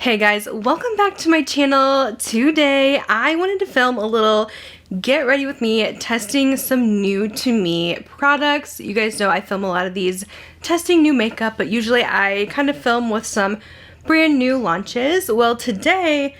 Hey guys, welcome back to my channel. Today I wanted to film a little get ready with me testing some new to me products. You guys know I film a lot of these testing new makeup, but usually I kind of film with some brand new launches. Well, today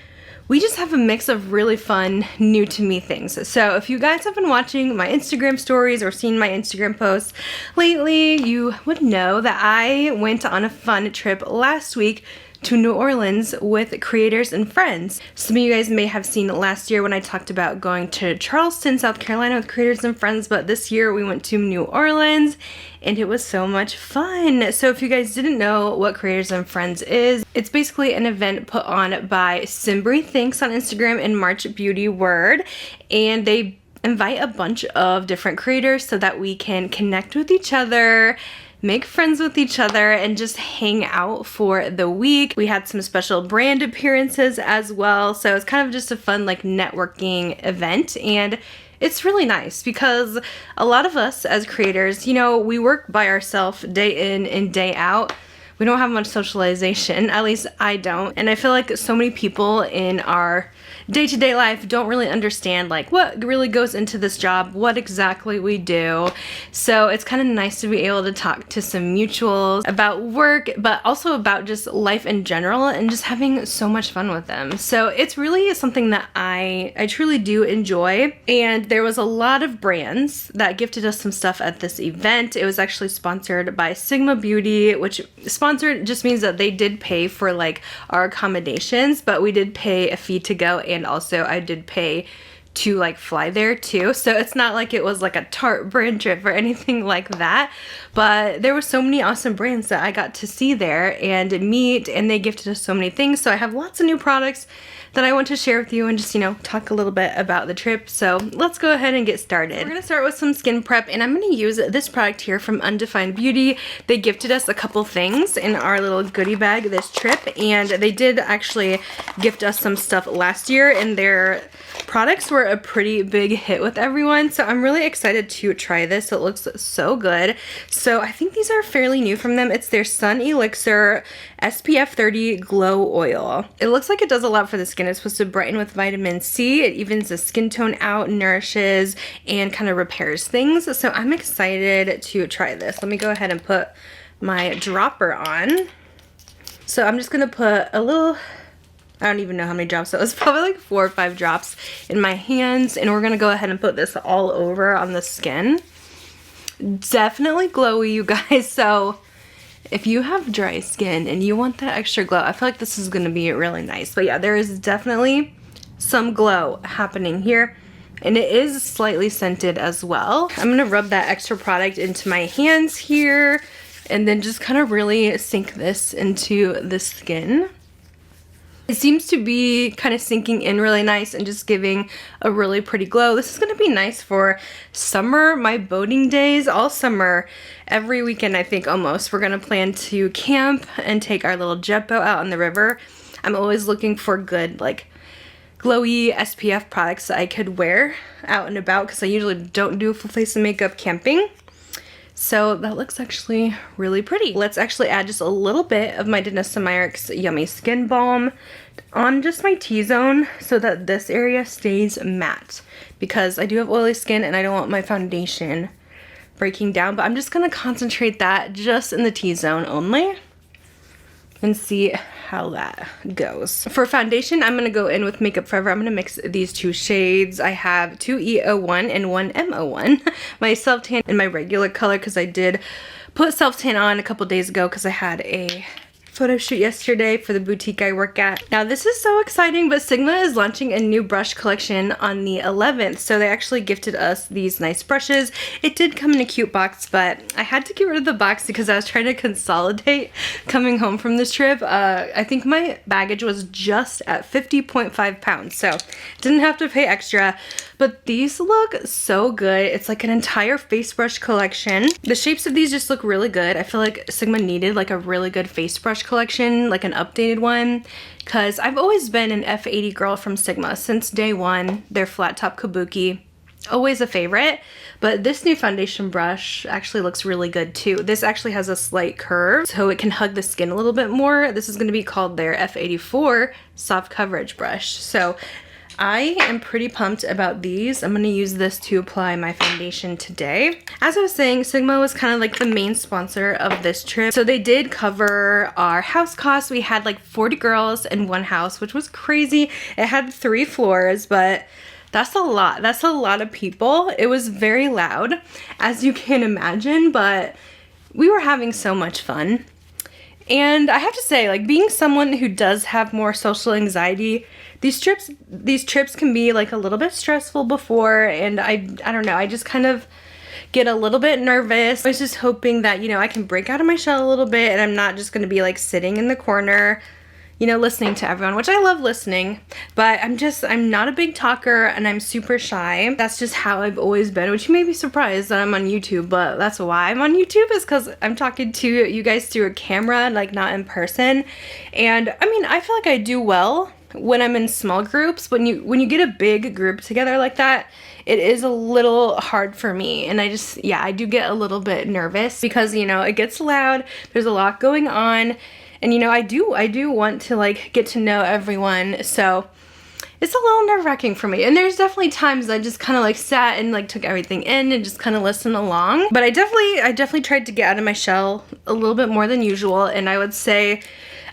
we just have a mix of really fun new to me things. So if you guys have been watching my Instagram stories or seen my Instagram posts lately, you would know that I went on a fun trip last week to New Orleans with creators and friends. Some of you guys may have seen last year when I talked about going to Charleston, South Carolina with creators and friends, but this year we went to New Orleans and it was so much fun. So if you guys didn't know what Creators and Friends is, it's basically an event put on by Simbri Thinks on Instagram and March Beauty Word, and they invite a bunch of different creators so that we can connect with each other, make friends with each other, and just hang out for the week. We had some special brand appearances as well, so it's kind of just a fun like networking event, and it's really nice because a lot of us as creators, you know, we work by ourselves day in and day out. We don't have much socialization, at least I don't, and I feel like so many people in our day-to-day life don't really understand like what really goes into this job, what exactly we do. So it's kind of nice to be able to talk to some mutuals about work, but also about just life in general and just having so much fun with them. So it's really something that I truly do enjoy, and there was a lot of brands that gifted us some stuff at this event. It was actually sponsored by Sigma Beauty, which sponsored just means that they did pay for like our accommodations, but we did pay a fee to go, and also I did pay to like fly there too. So it's not like it was like a Tarte brand trip or anything like that, but there were so many awesome brands that I got to see there and meet, and they gifted us so many things. So I have lots of new products that I want to share with you and just, you know, talk a little bit about the trip. So let's go ahead and get started. We're gonna start with some skin prep, and I'm gonna use this product here from Undefined Beauty. They gifted us a couple things in our little goodie bag this trip, and they did actually gift us some stuff last year, and their products were a pretty big hit with everyone. So I'm really excited to try this. It looks so good. So I think these are fairly new from them. It's their Sun Elixir SPF 30 Glow Oil. It looks like it does a lot for the skin. It's supposed to brighten with vitamin C. It evens the skin tone out, nourishes, and kind of repairs things. So I'm excited to try this. Let me go ahead and put my dropper on. So I'm just gonna put a little, I don't even know how many drops. So it was probably like 4 or 5 drops in my hands, and we're gonna go ahead and put this all over on the skin. Definitely glowy, you guys. So if you have dry skin and you want that extra glow, I feel like this is gonna be really nice. But yeah, there is definitely some glow happening here, and it is slightly scented as well. I'm gonna rub that extra product into my hands here and then just kind of really sink this into the skin. It seems to be kind of sinking in really nice and just giving a really pretty glow. This is going to be nice for summer, my boating days, all summer, every weekend I think almost. We're going to plan to camp and take our little jet boat out on the river. I'm always looking for good like glowy SPF products that I could wear out and about because I usually don't do full face of makeup camping. So that looks actually really pretty. Let's actually add just a little bit of my Denona Myricks Yummy Skin Balm on just my T-zone so that this area stays matte, because I do have oily skin and I don't want my foundation breaking down, but I'm just gonna concentrate that just in the T-zone only and see how that goes. For foundation, I'm gonna go in with Makeup Forever. I'm gonna mix these 2 shades. I have 2 E01 and 1 M01. My self-tan in my regular color, because I did put self-tan on a couple days ago because I had a photo shoot yesterday for the boutique I work at. Now this is so exciting, but Sigma is launching a new brush collection on the 11th, so they actually gifted us these nice brushes. It did come in a cute box, but I had to get rid of the box because I was trying to consolidate coming home from this trip. I think my baggage was just at 50.5 pounds, so didn't have to pay extra. But these look so good. It's like an entire face brush collection. The shapes of these just look really good. I feel like Sigma needed like a really good face brush collection, like an updated one, because I've always been an F80 girl from Sigma since day one. Their flat top kabuki always a favorite. But this new foundation brush actually looks really good too. This actually has a slight curve, so it can hug the skin a little bit more. This is going to be called their F84 Soft Coverage Brush. So I am pretty pumped about these. I'm going to use this to apply my foundation today. As I was saying, Sigma was kind of like the main sponsor of this trip. So they did cover our house costs. We had like 40 girls in one house, which was crazy. It had 3 floors, but that's a lot. That's a lot of people. It was very loud, as you can imagine, but we were having so much fun. And I have to say, like, being someone who does have more social anxiety, these trips can be like a little bit stressful before, and I don't know, I just kind of get a little bit nervous. I was just hoping that, you know, I can break out of my shell a little bit and I'm not just going to be like sitting in the corner, you know, listening to everyone, which I love listening, but I'm not a big talker and I'm super shy. That's just how I've always been, which you may be surprised that I'm on YouTube, but that's why I'm on YouTube, is because I'm talking to you guys through a camera, like not in person. And I mean, I feel like I do well when I'm in small groups. When you get a big group together like that, it is a little hard for me, and I do get a little bit nervous because, you know, it gets loud, there's a lot going on. And, you know, I do want to, like, get to know everyone, so it's a little nerve-wracking for me. And there's definitely times I just kind of, like, sat and, like, took everything in and just kind of listened along. But I definitely tried to get out of my shell a little bit more than usual, and I would say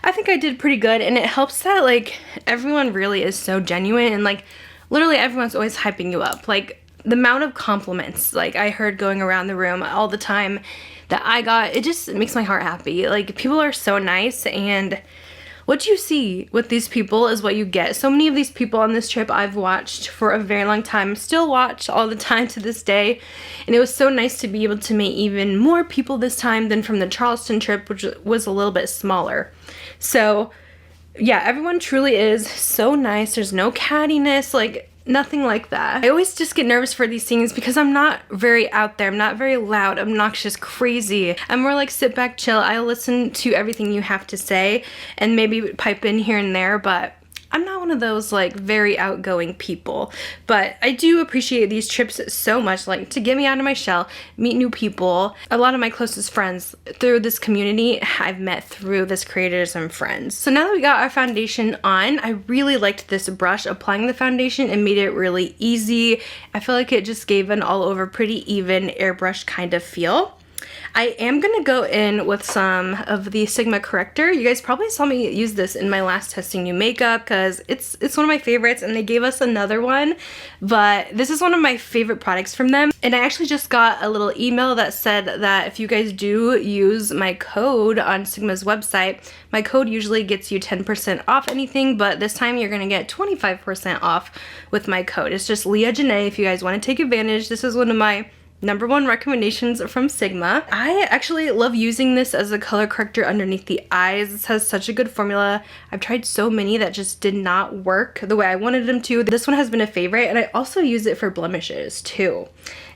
I think I did pretty good. And it helps that, like, everyone really is so genuine, and, like, literally everyone's always hyping you up. Like, the amount of compliments, like, I heard going around the room all the time that I got, it just makes my heart happy. Like, people are so nice, and what you see with these people is what you get. So many of these people on this trip I've watched for a very long time, still watch all the time to this day, and it was so nice to be able to meet even more people this time than from the Charleston trip, which was a little bit smaller. So yeah, everyone truly is so nice. There's no cattiness, like nothing like that. I always just get nervous for these things because I'm not very out there. I'm not very loud, obnoxious, crazy. I'm more like sit back, chill. I'll listen to everything you have to say and maybe pipe in here and there, but I'm not one of those like very outgoing people. But I do appreciate these trips so much, like to get me out of my shell, meet new people. A lot of my closest friends through this community I've met through this Creators and Friends. So now that we got our foundation on, I really liked this brush. Applying the foundation and made it really easy. I feel like it just gave an all over pretty even airbrush kind of feel. I am going to go in with some of the Sigma corrector. You guys probably saw me use this in my last testing new makeup because it's one of my favorites, and they gave us another one, but this is one of my favorite products from them. And I actually just got a little email that said that if you guys do use my code on Sigma's website, my code usually gets you 10% off anything, but this time you're going to get 25% off with my code. It's just LEAHJANAE if you guys want to take advantage. This is one of my #1 recommendations from Sigma. I actually love using this as a color corrector underneath the eyes. This has such a good formula. I've tried so many that just did not work the way I wanted them to. This one has been a favorite, and I also use it for blemishes too.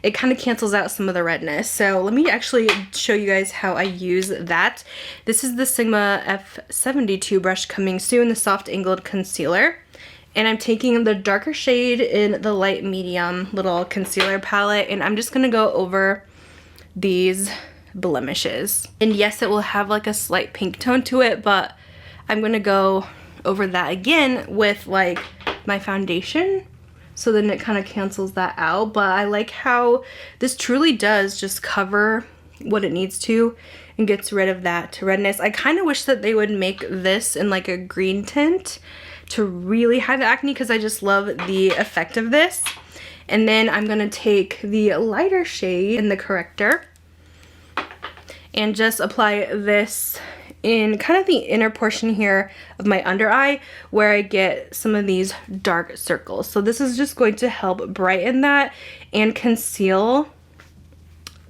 It kind of cancels out some of the redness. So let me actually show you guys how I use that. This is the Sigma F72 brush coming soon, the soft angled concealer. And I'm taking the darker shade in the light medium little concealer palette, and I'm just gonna go over these blemishes. And yes, it will have like a slight pink tone to it, but I'm gonna go over that again with like my foundation, so then it kind of cancels that out. But I like how this truly does just cover what it needs to and gets rid of that redness. I kind of wish that they would make this in like a green tint to really hide the acne, because I just love the effect of this. And then I'm gonna take the lighter shade in the corrector and just apply this in kind of the inner portion here of my under eye, where I get some of these dark circles. So this is just going to help brighten that and conceal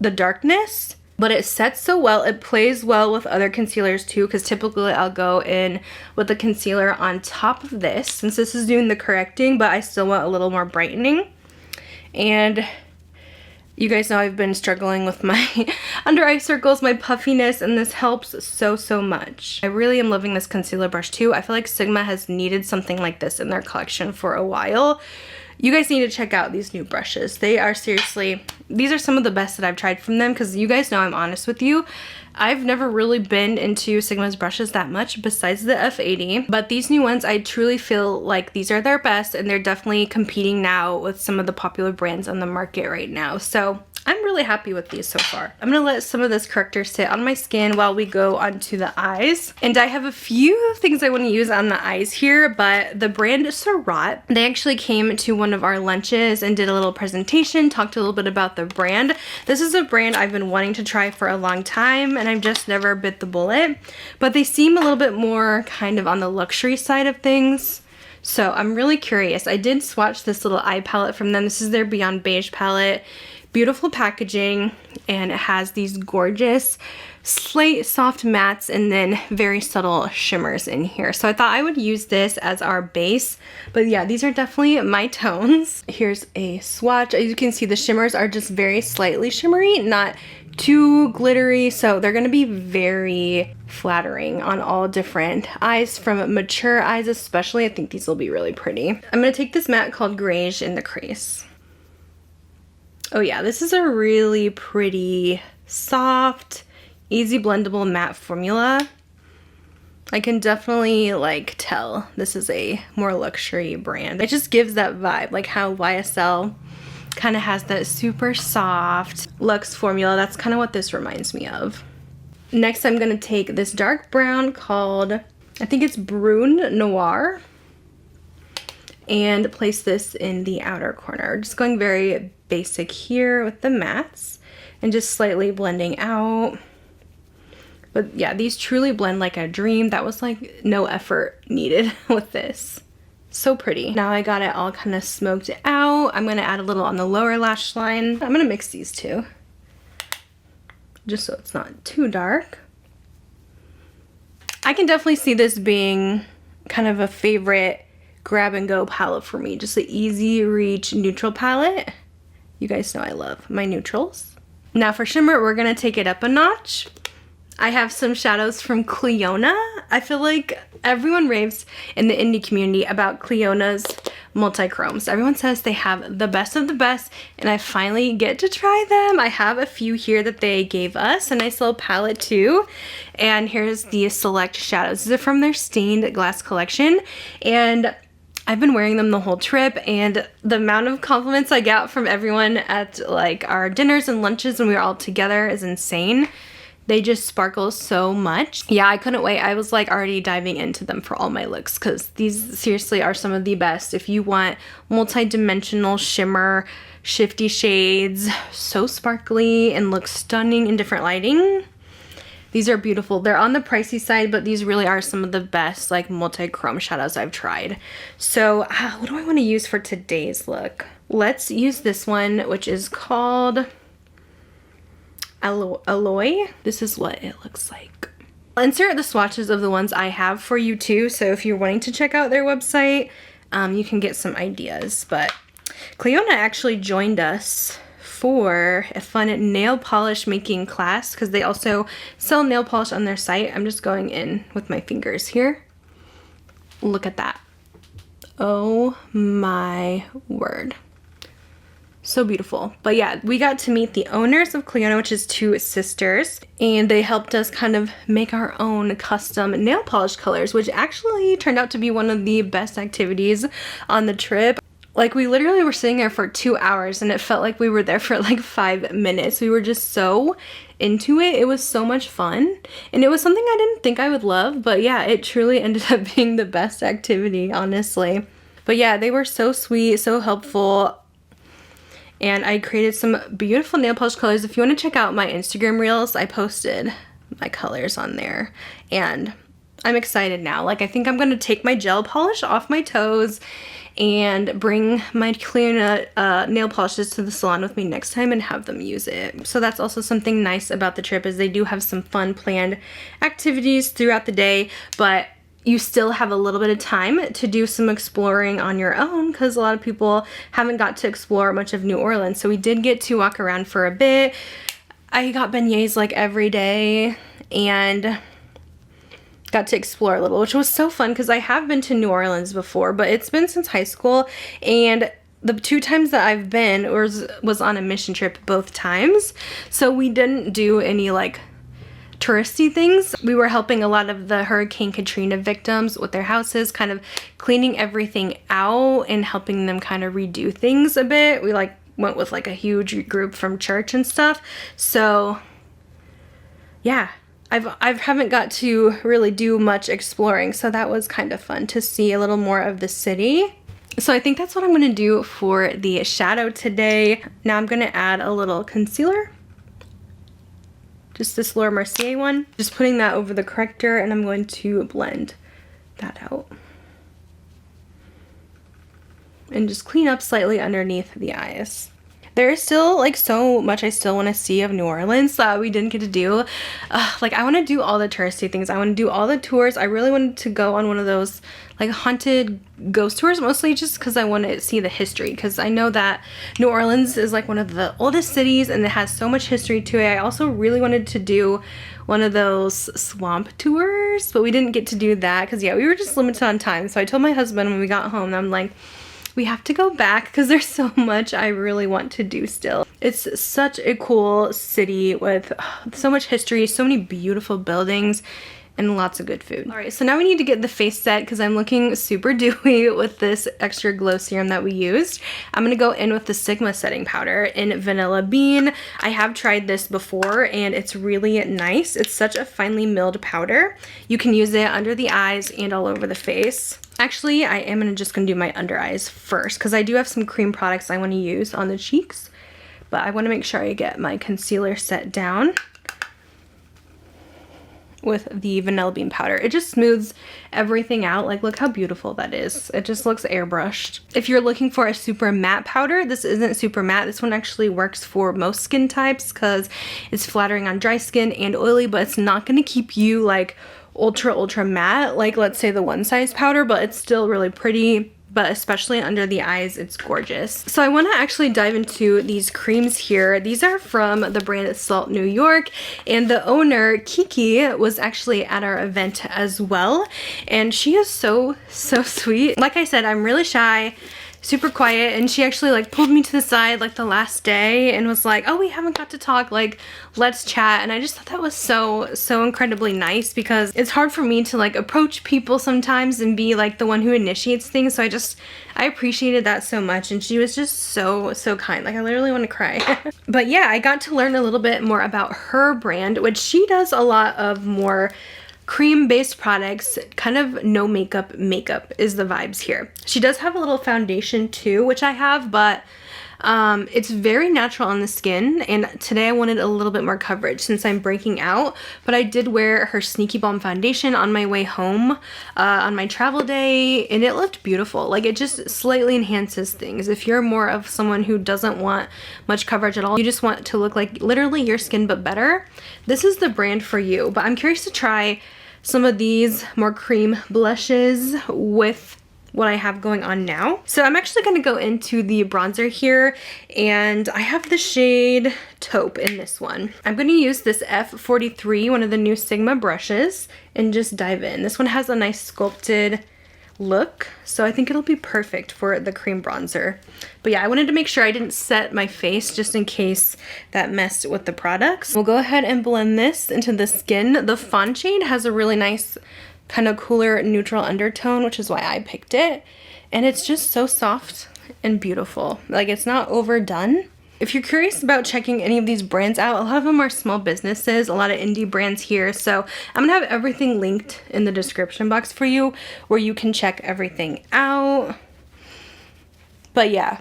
the darkness. But it sets so well, it plays well with other concealers too, because typically I'll go in with the concealer on top of this, since this is doing the correcting, but I still want a little more brightening. And you guys know I've been struggling with my under eye circles, my puffiness, and this helps so much. I really am loving this concealer brush too. I feel like Sigma has needed something like this in their collection for a while. You guys need to check out these new brushes. They are seriously, these are some of the best that I've tried from them, because you guys know I'm honest with you. I've never really been into Sigma's brushes that much besides the F80, but these new ones, I truly feel like these are their best, and they're definitely competing now with some of the popular brands on the market right now. So I'm really happy with these so far. I'm gonna let some of this corrector sit on my skin while we go onto the eyes. And I have a few things I want to use on the eyes here, but the brand Surratt, they actually came to one of our lunches and did a little presentation, talked a little bit about the brand. This is a brand I've been wanting to try for a long time, and I've just never bit the bullet. But they seem a little bit more kind of on the luxury side of things. So I'm really curious. I did swatch this little eye palette from them. This is their Beyond Beige palette. Beautiful packaging, and it has these gorgeous slate soft mattes and then very subtle shimmers in here. So I thought I would use this as our base, but yeah, these are definitely my tones. Here's a swatch. As you can see, the shimmers are just very slightly shimmery, not too glittery, so they're gonna be very flattering on all different eyes. From mature eyes especially, I think these will be really pretty. I'm gonna take this matte called Grwm in the crease. Oh yeah, this is a really pretty, soft, easy blendable matte formula. I can definitely like tell this is a more luxury brand. It just gives that vibe, like how YSL kind of has that super soft luxe formula. That's kind of what this reminds me of. Next, I'm gonna take this dark brown called, I think it's Brune Noir, and place this in the outer corner. Just going very basic here with the mattes and just slightly blending out. But yeah, these truly blend like a dream. That was like no effort needed with this. So pretty. Now I got it all kind of smoked out. I'm gonna add a little on the lower lash line. I'm gonna mix these two just so it's not too dark. I can definitely see this being kind of a favorite grab and go palette for me. Just an easy reach neutral palette. You guys know I love my neutrals. Now for shimmer, we're gonna take it up a notch. I have some shadows from Cleona. I feel like everyone raves in the indie community about Cleona's multi-chromes. Everyone says they have the best of the best, and I finally get to try them. I have a few here that they gave us, a nice little palette too. And here's the select shadows. These are from their stained glass collection, and I've been wearing them the whole trip, and the amount of compliments I get from everyone at like our dinners and lunches when we were all together is insane. They just sparkle so much. Yeah, I couldn't wait. I was like already diving into them for all my looks, because these seriously are some of the best. If you want multi-dimensional shimmer, shifty shades, so sparkly and look stunning in different lighting, these are beautiful. They're on the pricey side, but these really are some of the best like multi-chrome shadows I've tried. So what do I want to use for today's look? Let's use this one, which is called Alloy. This is what it looks like. I'll insert the swatches of the ones I have for you too, so if you're wanting to check out their website, you can get some ideas. But Cleona actually joined us for a fun nail polish making class, because they also sell nail polish on their site. I'm just going in with my fingers here. Look at that. Oh my word. So beautiful. But yeah, we got to meet the owners of Cleona, which is two sisters, and they helped us kind of make our own custom nail polish colors, which actually turned out to be one of the best activities on the trip. Like, we literally were sitting there for 2 hours, and it felt like we were there for like 5 minutes. We were just so into it. It was so much fun, and it was something I didn't think I would love, but yeah, it truly ended up being the best activity, honestly. But yeah, they were so sweet, so helpful, and I created some beautiful nail polish colors. If you want to check out my Instagram reels, I posted my colors on there, and I'm excited now. Like, I think I'm gonna take my gel polish off my toes and bring my Cleona nail polishes to the salon with me next time and have them use it. So that's also something nice about the trip, is they do have some fun planned activities throughout the day, but you still have a little bit of time to do some exploring on your own, because a lot of people haven't got to explore much of New Orleans. So we did get to walk around for a bit. I got beignets like every day and got to explore a little, which was so fun, because I have been to New Orleans before, but it's been since high school, and the 2 times that I've been was on a mission trip both times. So we didn't do any like touristy things. We were helping a lot of the Hurricane Katrina victims with their houses, kind of cleaning everything out and helping them kind of redo things a bit. We like went with like a huge group from church and stuff. So yeah, I haven't got to really do much exploring, so that was kind of fun to see a little more of the city. So I think that's what I'm going to do for the shadow today. Now I'm going to add a little concealer. Just this Laura Mercier one. Just putting that over the corrector, and I'm going to blend that out. And just clean up slightly underneath the eyes. There is still like so much I still want to see of New Orleans that we didn't get to do. Like I want to do all the touristy things. I want to do all the tours. I really wanted to go on one of those like haunted ghost tours, mostly just because I want to see the history, because I know that New Orleans is like one of the oldest cities and it has so much history to it. I also really wanted to do one of those swamp tours, but we didn't get to do that because yeah, we were just limited on time. So I told my husband when we got home, I'm like, we have to go back because there's so much I really want to do still. It's such a cool city with so much history, so many beautiful buildings, and lots of good food. All right, so now we need to get the face set because I'm looking super dewy with this extra glow serum that we used. I'm gonna go in with the Sigma setting powder in Vanilla Bean. I have tried this before and it's really nice. It's such a finely milled powder. You can use it under the eyes and all over the face. Actually, I am just gonna do my under eyes first because I do have some cream products I want to use on the cheeks, but I want to make sure I get my concealer set down with the Vanilla Bean powder. It just smooths everything out. Like, look how beautiful that is. It just looks airbrushed. If you're looking for a super matte powder, this isn't super matte. This one actually works for most skin types because it's flattering on dry skin and oily, but it's not gonna keep you like ultra matte like let's say the One Size powder, but it's still really pretty. But especially under the eyes, it's gorgeous. So I want to actually dive into these creams here. These are from the brand Salt New York, and the owner, Kiki, was actually at our event as well, and she is so sweet. Like I said, I'm really shy, super quiet, and she actually like pulled me to the side like the last day and was like, oh, we haven't got to talk, like let's chat. And I just thought that was so incredibly nice because it's hard for me to like approach people sometimes and be like the one who initiates things. So I appreciated that so much, and she was just so kind. Like I literally want to cry. But yeah, I got to learn a little bit more about her brand, which she does a lot of more cream-based products, kind of no makeup is the vibes here. She does have a little foundation too, which I have, but it's very natural on the skin, and today I wanted a little bit more coverage since I'm breaking out. But I did wear her Sneaky Balm foundation on my way home on my travel day, and it looked beautiful. Like it just slightly enhances things. If you're more of someone who doesn't want much coverage at all, you just want to look like literally your skin but better, this is the brand for you. But I'm curious to try some of these more cream blushes with what I have going on now. So I'm actually going to go into the bronzer here, and I have the shade Taupe in this one. I'm going to use this F43, one of the new Sigma brushes, and just dive in. This one has a nice sculpted look, so I think it'll be perfect for the cream bronzer. But yeah, I wanted to make sure I didn't set my face just in case that messed with the products. We'll go ahead and blend this into the skin. The Fawn shade has a really nice kind of cooler neutral undertone, which is why I picked it, and it's just so soft and beautiful. Like it's not overdone. If you're curious about checking any of these brands out, a lot of them are small businesses, a lot of indie brands here. So I'm gonna have everything linked in the description box for you where you can check everything out. But yeah,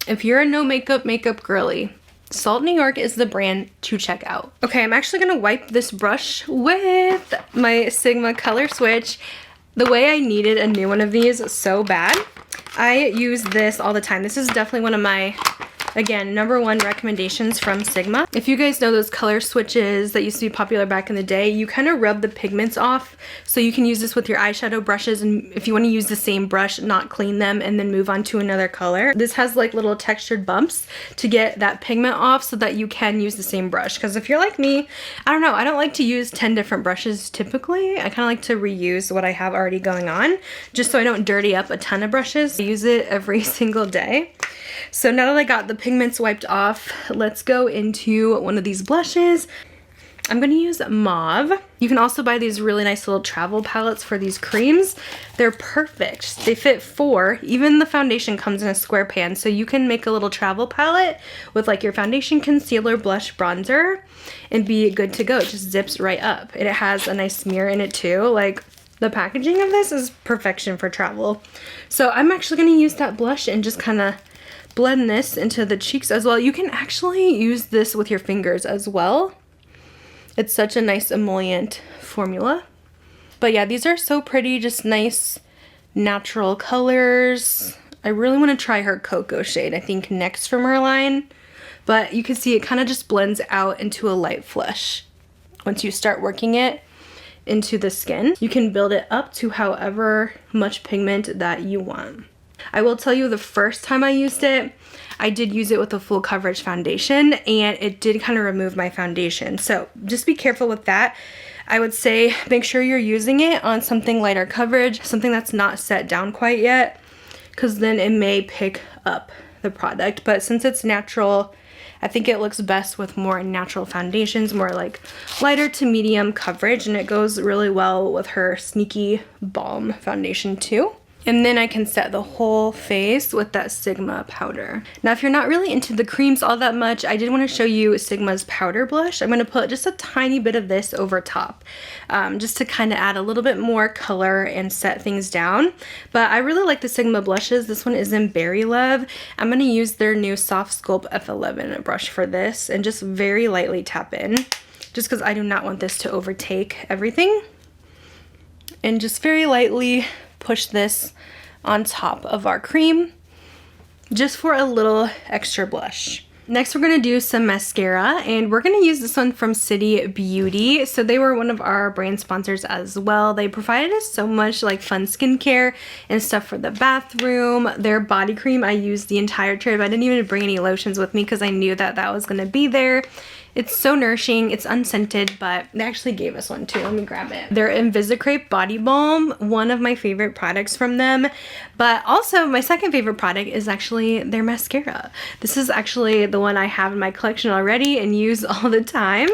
if you're a no makeup girly, Salt New York is the brand to check out. Okay, I'm actually gonna wipe this brush with my Sigma Color Switch. The way I needed a new one of these so bad. I use this all the time. This is definitely one of my Again, #1 recommendations from Sigma. If you guys know those color switches that used to be popular back in the day, you kind of rub the pigments off. So you can use this with your eyeshadow brushes, and if you want to use the same brush, not clean them and then move on to another color. This has like little textured bumps to get that pigment off so that you can use the same brush. Because if you're like me, I don't know, I don't like to use 10 different brushes typically. I kind of like to reuse what I have already going on, just so I don't dirty up a ton of brushes. I use it every single day. So now that I got the pigments wiped off, let's go into one of these blushes. I'm going to use Mauve. You can also buy these really nice little travel palettes for these creams. They're perfect. They fit 4. Even the foundation comes in a square pan, so you can make a little travel palette with like your foundation, concealer, blush, bronzer, and be good to go. It just zips right up. And it has a nice mirror in it too. Like, the packaging of this is perfection for travel. So I'm actually going to use that blush and just kind of blend this into the cheeks as well. You can actually use this with your fingers as well. It's such a nice emollient formula. But yeah, these are so pretty, just nice natural colors. I really want to try her cocoa shade, I think next from her line. But you can see it kind of just blends out into a light flush once you start working it into the skin. You can build it up to however much pigment that you want. I will tell you, the first time I used it, I did use it with a full coverage foundation, and it did kind of remove my foundation. So just be careful with that. I would say make sure you're using it on something lighter coverage, something that's not set down quite yet, because then it may pick up the product. But since it's natural, I think it looks best with more natural foundations, more like lighter to medium coverage, and it goes really well with her Sneaky Balm foundation too. And then I can set the whole face with that Sigma powder. Now, if you're not really into the creams all that much, I did want to show you Sigma's powder blush. I'm going to put just a tiny bit of this over top, just to kind of add a little bit more color and set things down. But I really like the Sigma blushes. This one is in Berry Love. I'm going to use their new Soft Sculpt F11 brush for this and just very lightly tap in, just because I do not want this to overtake everything. And just very lightly push this on top of our cream just for a little extra blush. Next, we're going to do some mascara, and we're going to use this one from City Beauty. So they were one of our brand sponsors as well. They provided us so much like fun skincare and stuff for the bathroom. Their body cream I used the entire trip. I didn't even bring any lotions with me because I knew that that was going to be there. It's so nourishing. It's unscented, but they actually gave us one too. Let me grab it. Their Invisicrepe Body Balm, one of my favorite products from them. But also my second favorite product is actually their mascara. This is actually the one I have in my collection already and use all the time.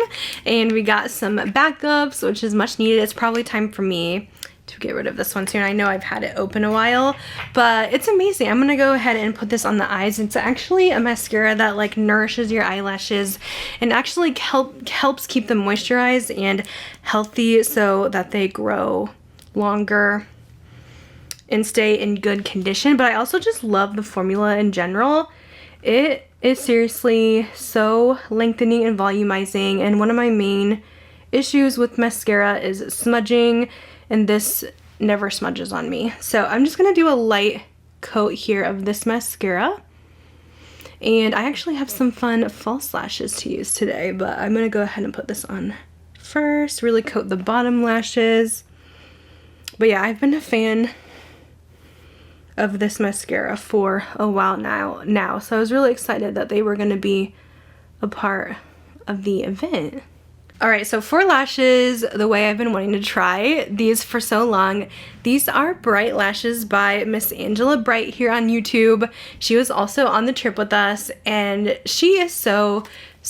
And we got some backups, which is much needed. It's probably time for me to get rid of this one soon. I know I've had it open a while, but it's amazing. I'm gonna go ahead and put this on the eyes. It's actually a mascara that like nourishes your eyelashes and actually helps keep them moisturized and healthy so that they grow longer and stay in good condition. But I also just love the formula in general. It is seriously so lengthening and volumizing, and one of my main issues with mascara is smudging, and this never smudges on me. So I'm just gonna do a light coat here of this mascara. And I actually have some fun false lashes to use today, but I'm gonna go ahead and put this on first, really coat the bottom lashes. But yeah, I've been a fan of this mascara for a while now. So I was really excited that they were gonna be a part of the event. Alright, so for lashes, the way I've been wanting to try these for so long, these are Bright Lashes by Miss Angela Bright here on YouTube. She was also on the trip with us, and she is so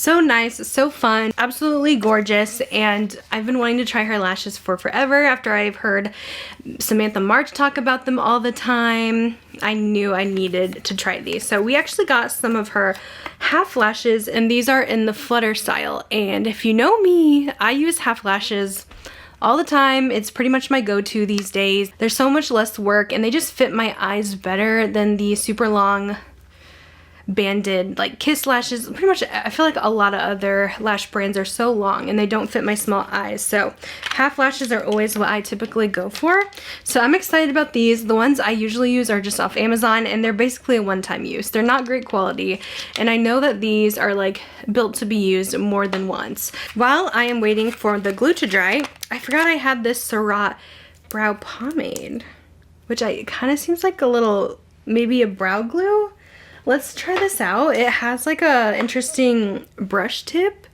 nice, so fun, absolutely gorgeous, and I've been wanting to try her lashes for forever after I've heard Samantha March talk about them all the time. I knew I needed to try these. So we actually got some of her half lashes, and these are in the Flutter style, and if you know me, I use half lashes all the time. It's pretty much my go-to these days. They're so much less work, and they just fit my eyes better than the super long banded like kiss lashes. Pretty much I feel like a lot of other lash brands are so long and they don't fit my small eyes, so half lashes are always what I typically go for. So I'm excited about these. The ones I usually use are just off Amazon, and they're basically a one-time use. They're not great quality, and I know that these are like built to be used more than once. While I am waiting for the glue to dry, I forgot I had this Surratt brow pomade, which it kind of seems like a little, maybe a brow glue. Let's try this out. It has like a interesting brush tip,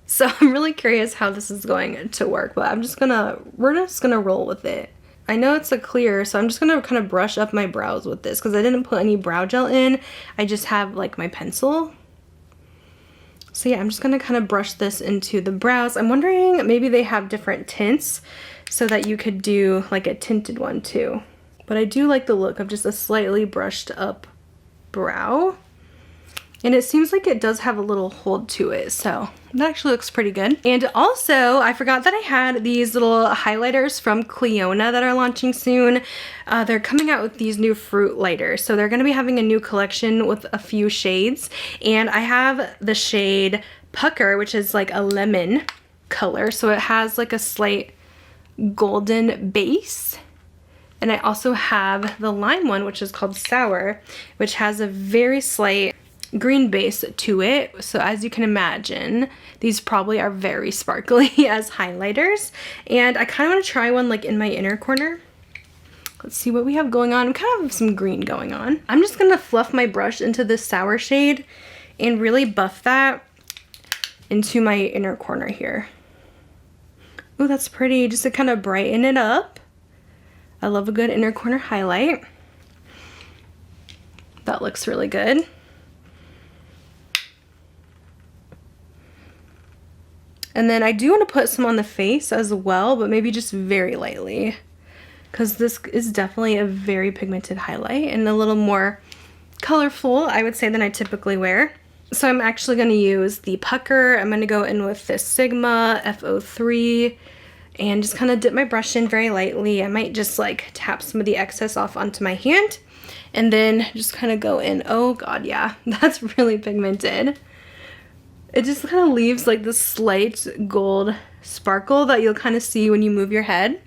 so I'm really curious how this is going to work, but we're just gonna roll with it. I know it's a clear, so I'm just gonna kind of brush up my brows with this because I didn't put any brow gel in. I just have like my pencil. So yeah, I'm just gonna kind of brush this into the brows. I'm wondering maybe they have different tints so that you could do like a tinted one too. But I do like the look of just a slightly brushed up brow. And it seems like it does have a little hold to it, so that actually looks pretty good. And also, I forgot that I had these little highlighters from Cleona that are launching soon. They're coming out with these new fruit lighters. So they're gonna be having a new collection with a few shades. And I have the shade Pucker, which is like a lemon color. So it has like a slight golden base. And I also have the lime one, which is called Sour, which has a very slight green base to it. So as you can imagine, these probably are very sparkly as highlighters. And I kind of want to try one like in my inner corner. Let's see what we have going on. We kind of have some green going on. I'm just gonna fluff my brush into this Sour shade and really buff that into my inner corner here. Oh, that's pretty, just to kind of brighten it up. I love a good inner corner highlight. That looks really good. And then I do want to put some on the face as well, but maybe just very lightly, because this is definitely a very pigmented highlight and a little more colorful, I would say, than I typically wear. So I'm actually going to use the Pucker. I'm going to go in with this Sigma F03 and just kind of dip my brush in very lightly. I might just like tap some of the excess off onto my hand and then just kind of go in. Oh god, yeah, that's really pigmented. It just kind of leaves like this slight gold sparkle that you'll kind of see when you move your head.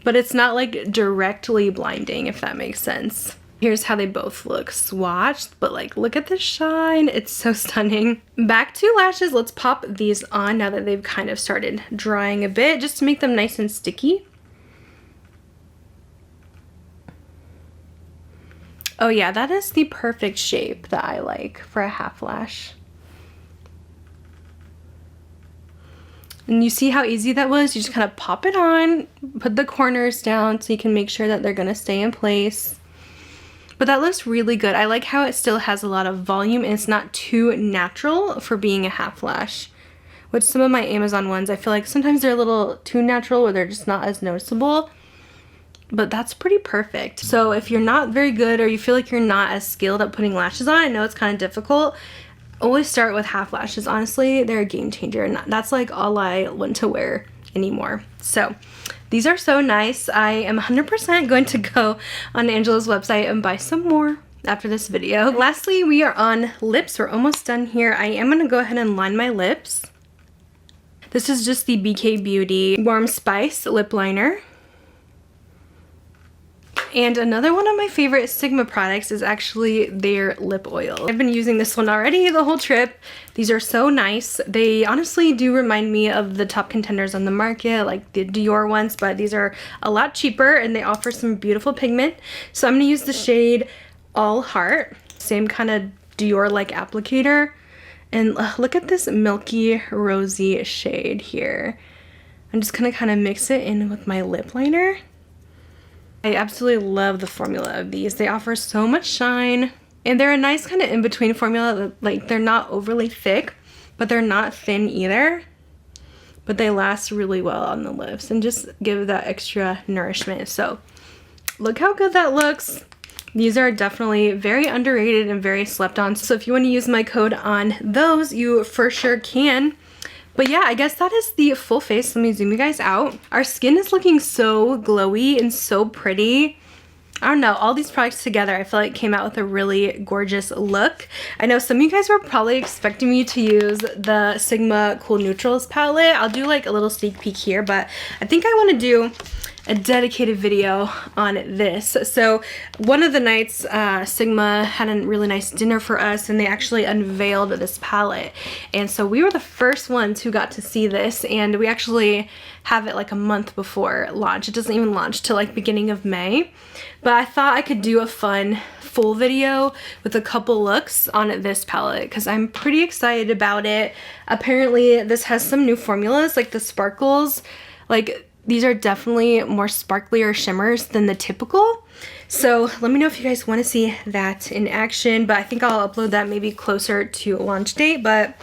But it's not like directly blinding, if that makes sense. Here's how they both look swatched, but like look at the shine. It's so stunning. Back to lashes. Let's pop these on now that they've kind of started drying a bit, just to make them nice and sticky. Oh yeah, that is the perfect shape that I like for a half lash. And you see how easy that was? You just kind of pop it on, put the corners down so you can make sure that they're gonna stay in place. But that looks really good. I like how it still has a lot of volume and it's not too natural for being a half lash. Which some of my Amazon ones, I feel like sometimes they're a little too natural or they're just not as noticeable. But that's pretty perfect. So if you're not very good or you feel like you're not as skilled at putting lashes on, I know it's kind of difficult, always start with half lashes. Honestly, they're a game changer, and that's like all I want to wear anymore. So these are so nice. I am 100% going to go on Angela's website and buy some more after this video. Lastly, we are on lips. We're almost done here. I am going to go ahead and line my lips. This is just the bkbeauty Warm Spice lip liner. And another one of my favorite Sigma products is actually their lip oil. I've been using this one already the whole trip. These are so nice. They honestly do remind me of the top contenders on the market, like the Dior ones, but these are a lot cheaper and they offer some beautiful pigment. So I'm gonna use the shade All Heart, same kind of Dior-like applicator. And look at this milky, rosy shade here. I'm just gonna kind of mix it in with my lip liner. I absolutely love the formula of these. They offer so much shine, and they're a nice kind of in-between formula. Like, they're not overly thick, but they're not thin either. But they last really well on the lips and just give that extra nourishment. So look how good that looks. These are definitely very underrated and very slept on. So if you want to use my code on those, you for sure can. But yeah, I guess that is the full face. Let me zoom you guys out. Our skin is looking so glowy and so pretty. I don't know, all these products together I feel like came out with a really gorgeous look. I know some of you guys were probably expecting me to use the Sigma Cool Neutrals palette. I'll do like a little sneak peek here, but I think I want to do a dedicated video on this. So one of the nights Sigma had a really nice dinner for us, and they actually unveiled this palette, and so we were the first ones who got to see this, and we actually have it like a month before launch. It doesn't even launch till like beginning of May, but I thought I could do a fun full video with a couple looks on this palette because I'm pretty excited about it. Apparently this has some new formulas, like the sparkles, like these are definitely more sparklier shimmers than the typical. So let me know if you guys want to see that in action, but I think I'll upload that maybe closer to launch date. But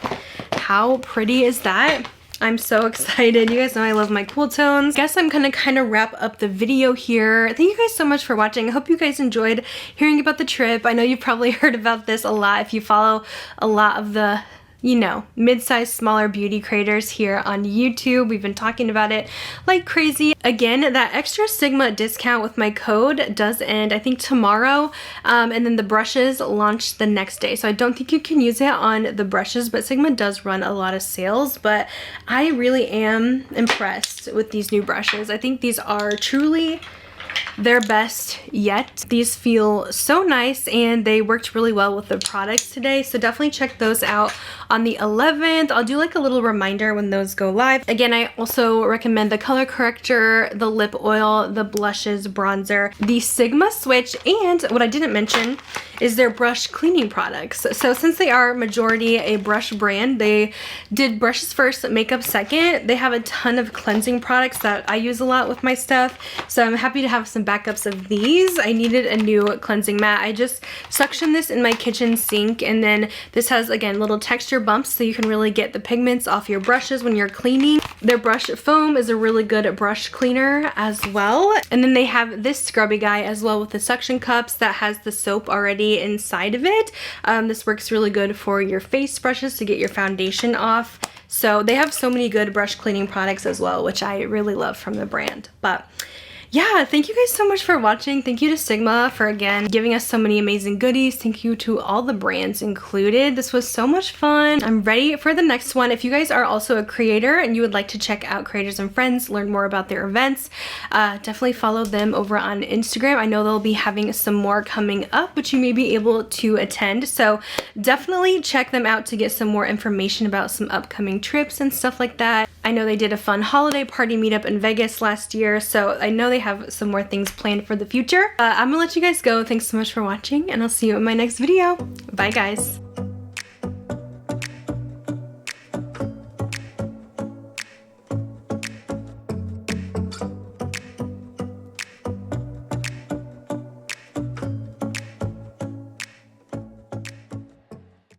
how pretty is that? I'm so excited. You guys know I love my cool tones. Guess I'm gonna kind of wrap up the video here. Thank you guys so much for watching. I hope you guys enjoyed hearing about the trip. I know you've probably heard about this a lot if you follow a lot of the, you know, mid-sized, smaller beauty creators here on YouTube. We've been talking about it like crazy. Again, that extra Sigma discount with my code does end, I think, tomorrow. And then the brushes launch the next day. So I don't think you can use it on the brushes, but Sigma does run a lot of sales. But I really am impressed with these new brushes. I think these are truly their best yet. These feel so nice, and they worked really well with the products today, so definitely check those out on the 11th. I'll do like a little reminder when those go live. Again, I also recommend the color corrector, the lip oil, the blushes, bronzer, the Sigma switch, and what I didn't mention is their brush cleaning products. So since they are majority a brush brand, they did brushes first, makeup second. They have a ton of cleansing products that I use a lot with my stuff, so I'm happy to have some backups of these. I needed a new cleansing mat. I just suction this in my kitchen sink, and then this has, again, little texture bumps so you can really get the pigments off your brushes when you're cleaning. Their brush foam is a really good brush cleaner as well. And then they have this scrubby guy as well with the suction cups that has the soap already inside of it. This works really good for your face brushes to get your foundation off. So they have so many good brush cleaning products as well, which I really love from the brand. But yeah, thank you guys so much for watching. Thank you to Sigma for, again, giving us so many amazing goodies. Thank you to all the brands included. This was so much fun. I'm ready for the next one. If you guys are also a creator and you would like to check out Creators and Friends, learn more about their events, definitely follow them over on Instagram. I know they'll be having some more coming up, which you may be able to attend. So definitely check them out to get some more information about some upcoming trips and stuff like that. I know they did a fun holiday party meetup in Vegas last year, so I know they have some more things planned for the future. I'm gonna let you guys go. Thanks so much for watching, and I'll see you in my next video. Bye, guys.